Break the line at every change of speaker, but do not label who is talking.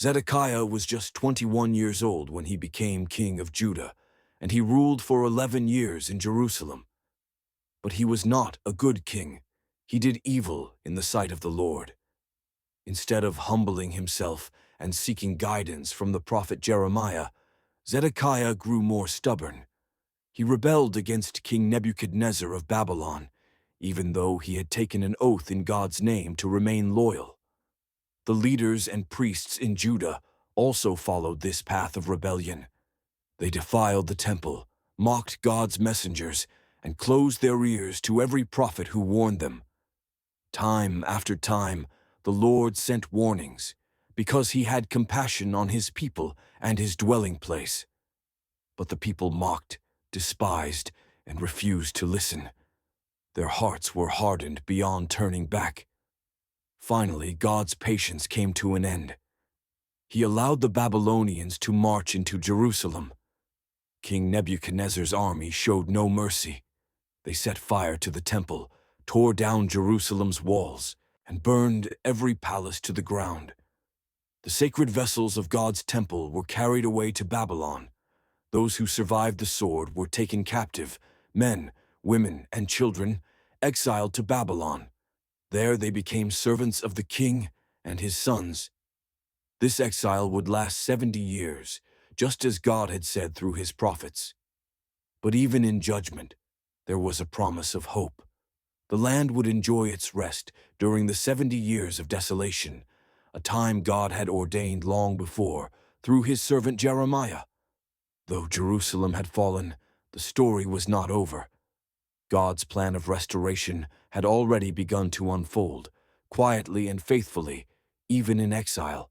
Zedekiah was just 21 years old when he became king of Judah, and he ruled for 11 years in Jerusalem. But he was not a good king. He did evil in the sight of the Lord. Instead of humbling himself and seeking guidance from the prophet Jeremiah, Zedekiah grew more stubborn. He rebelled against King Nebuchadnezzar of Babylon, even though he had taken an oath in God's name to remain loyal. The leaders and priests in Judah also followed this path of rebellion. They defiled the temple, mocked God's messengers, and closed their ears to every prophet who warned them. Time after time, the Lord sent warnings, because he had compassion on his people and his dwelling place. But the people mocked, despised, and refused to listen. Their hearts were hardened beyond turning back. Finally, God's patience came to an end. He allowed the Babylonians to march into Jerusalem. King Nebuchadnezzar's army showed no mercy. They set fire to the temple, tore down Jerusalem's walls, and burned every palace to the ground. The sacred vessels of God's temple were carried away to Babylon. Those who survived the sword were taken captive, men, women, and children, exiled to Babylon. There they became servants of the king and his sons. This exile would last 70 years, just as God had said through his prophets. But even in judgment, there was a promise of hope. The land would enjoy its rest during the 70 years of desolation, a time God had ordained long before through his servant Jeremiah. Though Jerusalem had fallen, the story was not over. God's plan of restoration had already begun to unfold, quietly and faithfully, even in exile.